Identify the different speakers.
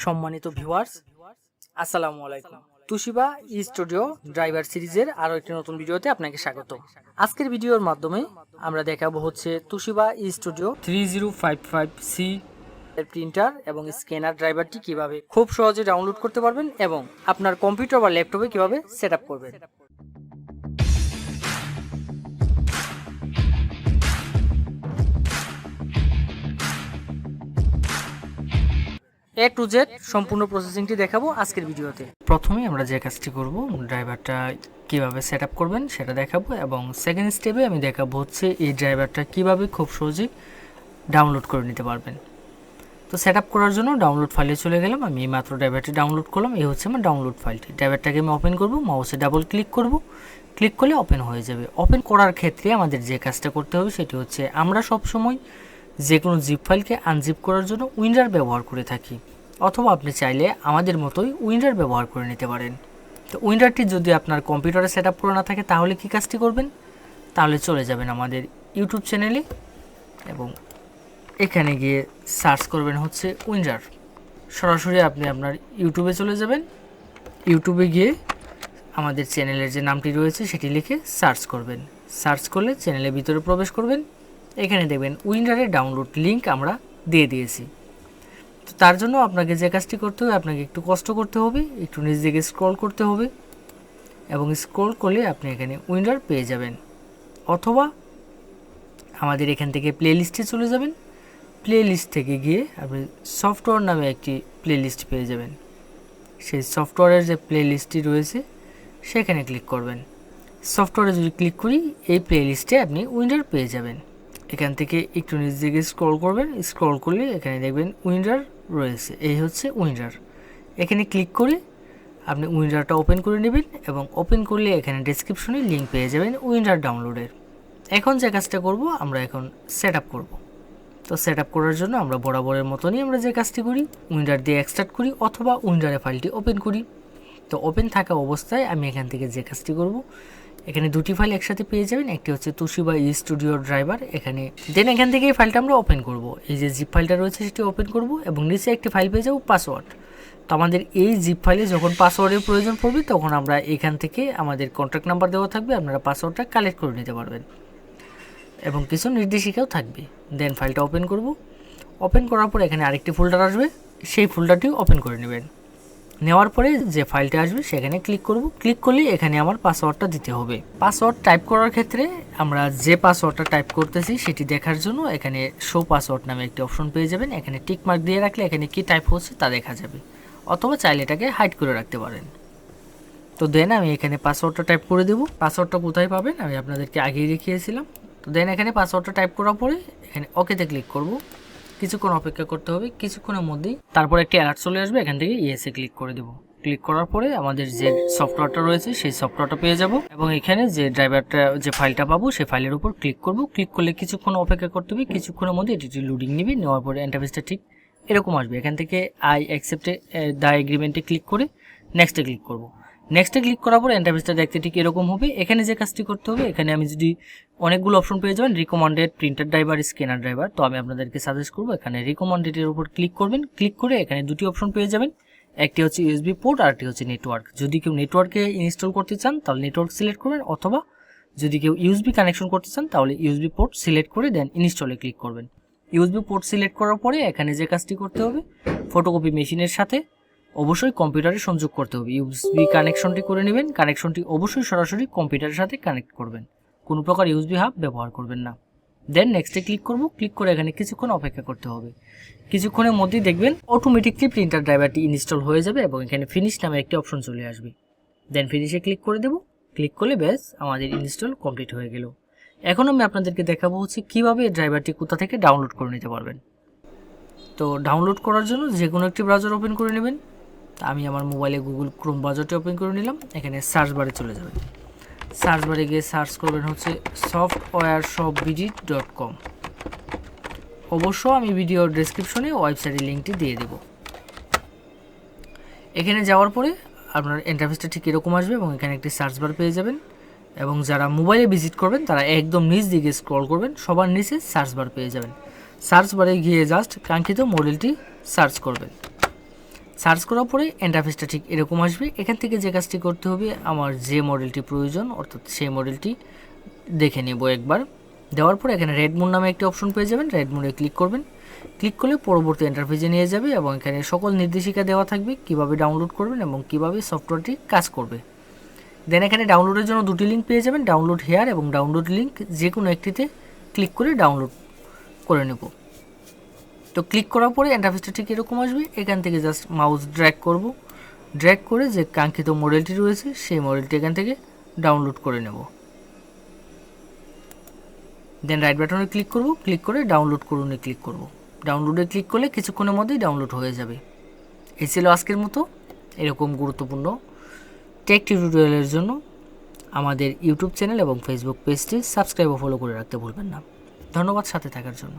Speaker 1: সম্মানিত ভিউয়ার্স, আসসালামু আলাইকুম। তুশিবা স্টুডিও ড্রাইভার সিরিজের আরও একটি নতুন ভিডিওতে আপনাকে স্বাগত। আজকের ভিডিওর মাধ্যমে আমরা দেখাবো হচ্ছে তুশিবা স্টুডিও 3055C এর প্রিন্টার এবং স্ক্যানার ড্রাইভারটি কিভাবে খুব সহজে ডাউনলোড করতে পারবেন এবং আপনার কম্পিউটার বা ল্যাপটপে কিভাবে সেট আপ করবেন। A to Z সম্পূর্ণ প্রসেসিংটি দেখাবো আজকের ভিডিওতে। প্রথমে আমরা যে কাজটি করব, ড্রাইভারটা কিভাবে সেট আপ করবেন সেটা দেখাবো এবং সেকেন্ড স্টেপে আমি দেখাবো হচ্ছে এই ড্রাইভারটা কিভাবে খুব সহজে ডাউনলোড করে নিতে পারবেন। তো সেট আপ করার জন্য ডাউনলোড ফাইলে চলে গেলাম। আমি এই মাত্র ড্রাইভারটি ডাউনলোড করলাম। এই হচ্ছে আমার ডাউনলোড ফাইলটি। ড্রাইভারটাকে আমি ওপেন করব, মাউসে ডাবল ক্লিক করব, ক্লিক করলে ওপেন হয়ে যাবে। ওপেন করার ক্ষেত্রে আমাদের যে কাজটা করতে হবে সেটি হচ্ছে আমরা সবসময় যে কোনো জিপ ফাইলকে আনজিপ করার জন্য উইনরার ব্যবহার করে থাকি, অথবা আপনি চাইলে আমাদের মতোই উইনরার ব্যবহার করে নিতে পারেন। তো উইনরারটি যদি আপনার কম্পিউটারে সেট আপ করা না থাকে তাহলে কি কাজটি করবেন, তাহলে চলে যাবেন আমাদের ইউটিউব চ্যানেলে এবং এখানে গিয়ে সার্চ করবেন হচ্ছে উইনরার। সরাসরি আপনি আপনার ইউটিউবে চলে যাবেন। ইউটিউবে গিয়ে আমাদের চ্যানেলের যে নামটি রয়েছে সেটি লিখে সার্চ করবেন। সার্চ করলে চ্যানেলের ভিতরে প্রবেশ করবেন। এখানে দেখবেন উইনরারের ডাউনলোড লিঙ্ক আমরা দিয়ে দিয়েছি। তো তার জন্য আপনাকে যে কাজটি করতে হবে, আপনাকে একটু কষ্ট করতে হবে, একটু নিচ দিকে স্ক্রল করতে হবে এবং স্ক্রল করলে আপনি এখানে উইনরার পেয়ে যাবেন, অথবা আমাদের এখান থেকে প্লে লিস্টে চলে যাবেন। প্লে লিস্ট থেকে গিয়ে আপনি সফটওয়্যার নামে একটি প্লে লিস্ট পেয়ে যাবেন। সেই সফটওয়্যারের যে প্লে লিস্টটি রয়েছে সেখানে ক্লিক করবেন। সফটওয়্যারে যদি ক্লিক করি এই প্লে লিস্টে আপনি উইনরার পেয়ে যাবেন। এখান থেকে একটু নিচ দিকে স্ক্রল করবেন। স্ক্রল করলে এখানে দেখবেন উইনরার রয়েছে। এই হচ্ছে উইনরার। এখানে ক্লিক করে আপনি উইনরারটা ওপেন করে নেবেন এবং ওপেন করলে এখানে ডেসক্রিপশনে লিঙ্ক পেয়ে যাবেন উইনরার ডাউনলোডের। এখন যে কাজটা করব, আমরা এখন সেট আপ করবো। তো সেট আপ করার জন্য আমরা বরাবরের মতনই আমরা যে কাজটি করি, উইনরার দিয়ে এক্সট্রাক্ট করি অথবা উইনরারের ফাইলটি ওপেন করি। তো ওপেন থাকা অবস্থায় আমি এখান থেকে যে কাজটি করব, এখানে দুটি ফাইল একসাথে পেয়ে যাবেন। একটি হচ্ছে তুশিবা স্টুডিও ড্রাইভার, এখানে দেন এখান থেকে এই ফাইলটা আমরা ওপেন করব। এই যে জিপ ফাইলটা রয়েছে সেটি ওপেন করব এবং নিচে একটি ফাইল পেয়ে যাব পাসওয়ার্ড। তো আমাদের এই জিপ ফাইলে যখন পাসওয়ার্ডের প্রয়োজন পড়বে তখন আমরা এখান থেকে আমাদের কন্ট্যাক্ট নাম্বার দেওয়া থাকবে, আপনারা পাসওয়ার্ডটা কালেক্ট করে নিতে পারবেন এবং কিছু নির্দেশিকাও থাকবে। দেন ফাইলটা ওপেন করব। ওপেন করার পর এখানে আরেকটি ফোল্ডার আসবে, সেই ফোল্ডারটিও ওপেন করে নেবেন। নেওয়ার পরে যে ফাইলটা আসবে সেখানে ক্লিক করব। ক্লিক করলে এখানে আমার পাসওয়ার্ডটা দিতে হবে। পাসওয়ার্ড টাইপ করার ক্ষেত্রে আমরা যে পাসওয়ার্ডটা টাইপ করতেছি সেটি দেখার জন্য এখানে শো পাসওয়ার্ড নামে একটি অপশন পেয়ে যাবেন। এখানে টিক মার্ক দিয়ে রাখলে এখানে কি টাইপ হচ্ছে তা দেখা যাবে, অথবা চাইলে এটাকে হাইড করে রাখতে পারেন। তো দেন আমি এখানে পাসওয়ার্ডটা টাইপ করে দেব। পাসওয়ার্ডটা কোথায় পাবেন আমি আপনাদেরকে আগেই দেখিয়েছিলাম। তো দেন এখানে পাসওয়ার্ডটা টাইপ করার পরে এখানে ওকেতে ক্লিক করব। কিছুক্ষণ অপেক্ষা করতে হবে, কিছুক্ষণের মধ্যেই তারপর একটি অ্যালার্ট চলে আসবে। এখান থেকে ইয়েসে ক্লিক করে দেব। ক্লিক করার পরে আমাদের যে সফটওয়্যারটা রয়েছে সেই সফটওয়্যারটা পেয়ে যাব এবং এখানে যে ড্রাইভারটা যে ফাইলটা পাবো সেই ফাইলের উপর ক্লিক করব। ক্লিক করলে কিছুক্ষণ অপেক্ষা করতে হবে, কিছুক্ষণের মধ্যে এটি লোডিং নেবে। নেওয়ার পরে ইন্টারফেসটা ঠিক এরকম আসবে। এখান থেকে আই অ্যাকসেপ্টে দ্য এগ্রিমেন্টে ক্লিক করে নেক্সটে ক্লিক করব। নেক্সটে ক্লিক করার পর ইন্টারফেসটা দেখতে ঠিক এরকম হবে। এখানে যে কাজটি করতে হবে, এখানে আমি যদি অনেকগুলো অপশন পেয়ে যাবেন, recommended, printer driver, scanner driver, তো আমি আপনাদেরকে সাজেস্ট করবো এখানে রিকমেন্ডেডের উপর ক্লিক করবেন। ক্লিক করে এখানে দুটি অপশন পেয়ে যাবেন, একটি হচ্ছে ইউএসবি পোর্ট আর একটি হচ্ছে নেটওয়ার্ক। যদি কেউ নেটওয়ার্কে ইনস্টল করতে চান তাহলে নেটওয়ার্ক সিলেক্ট করবেন, অথবা যদি কেউ ইউএসবি কানেকশন করতে চান তাহলে ইউএসবি পোর্ট সিলেক্ট করে দেন ইনস্টলে ক্লিক করবেন। ইউএসবি পোর্ট সিলেক্ট করার পরে এখানে যে কাজটি করতে হবে, ফটোকপি মেশিনের সাথে অবশ্যই কম্পিউটারে সংযোগ করতে হবে। ইউএসবি কানেকশনটি করে নেবেন। কানেকশনটি অবশ্যই সরাসরি কম্পিউটারের সাথে কানেক্ট করবেন, কোনো প্রকার ইউএসবি হাব ব্যবহার করবেন না। দেন নেক্সটে ক্লিক করব। ক্লিক করে এখানে কিছুক্ষণ অপেক্ষা করতে হবে। কিছুক্ষণের মধ্যেই দেখবেন অটোমেটিকলি প্রিন্টার ড্রাইভারটি ইনস্টল হয়ে যাবে এবং এখানে ফিনিশ নামে একটি অপশন চলে আসবে। দেন ফিনিশে ক্লিক করে দেব। ক্লিক করলে ব্যাস আমাদের ইনস্টল কমপ্লিট হয়ে গেল। এখন আমি আপনাদেরকে দেখাবো হচ্ছে কীভাবে ড্রাইভারটি কোথা থেকে ডাউনলোড করে নিতে পারবেন। তো ডাউনলোড করার জন্য যে কোনো একটি ব্রাউজার ওপেন করে নেবেন। আমি আমার মোবাইলে গুগল ক্রোম ব্রাউজারটি ওপেন করে নিলাম। এখানে সার্চ বারে চলে যাবেন। সার্চ বারে গিয়ে সার্চ করবেন হচ্ছে softwareshopbd.com। অবশ্য আমি ভিডিওর ডেসক্রিপশনে ওয়েবসাইটের লিঙ্কটি দিয়ে দেব। এখানে যাওয়ার পরে আপনার ইন্টারফেসটা ঠিক এরকম আসবে এবং এখানে একটি সার্চ বার পেয়ে যাবেন এবং যারা মোবাইলে ভিজিট করবেন তারা একদম নিচ দিকে স্ক্রল করবেন, সবার নিচে সার্চ বার পেয়ে যাবেন। সার্চ বারে গিয়ে জাস্ট কাঙ্ক্ষিত মডেলটি সার্চ করবেন। সার্চ করার পরে ইন্টারফেসটা ঠিক এরকম আসবে। এখান থেকে যে কাজটি করতে হবে, আমার যে মডেলটি প্রয়োজন অর্থাৎ সেই মডেলটি দেখে নেব একবার। দেওয়ার পরে এখানে রেড মুন নামে একটি অপশন পেয়ে যাবেন, রেড মুনে ক্লিক করবেন। ক্লিক করলে পরবর্তী ইন্টারফেসে নিয়ে যাবে এবং এখানে সকল নির্দেশিকা দেওয়া থাকবে কিভাবে ডাউনলোড করবেন এবং কিভাবে সফটওয়্যারটি কাজ করবে। দেন এখানে ডাউনলোডের জন্য দুটি লিঙ্ক পেয়ে যাবেন, ডাউনলোড হেয়ার এবং ডাউনলোড লিঙ্ক, যে কোনো একটিতে ক্লিক করে ডাউনলোড করে নেব। তো ক্লিক করার পরে ইন্টারফেসটা ঠিক এরকম আসবে। এখান থেকে জাস্ট মাউস ড্র্যাগ করব, ড্র্যাগ করে যে কাঙ্ক্ষিত মডেলটি রয়েছে সেই মডেলটি এখান থেকে ডাউনলোড করে নেব। দেন রাইট বাটনে ক্লিক করব, ক্লিক করে ডাউনলোড করুনে ক্লিক করব। ডাউনলোডে ক্লিক করলে কিছুক্ষণের মধ্যেই ডাউনলোড হয়ে যাবে। এই ছিল আজকের মতো এরকম গুরুত্বপূর্ণ টেক টিউটোরিয়ালের জন্য আমাদের ইউটিউব চ্যানেল এবং ফেসবুক পেজটি সাবস্ক্রাইব ও ফলো করে রাখতে ভুলবেন না। ধন্যবাদ সাথে থাকার জন্য।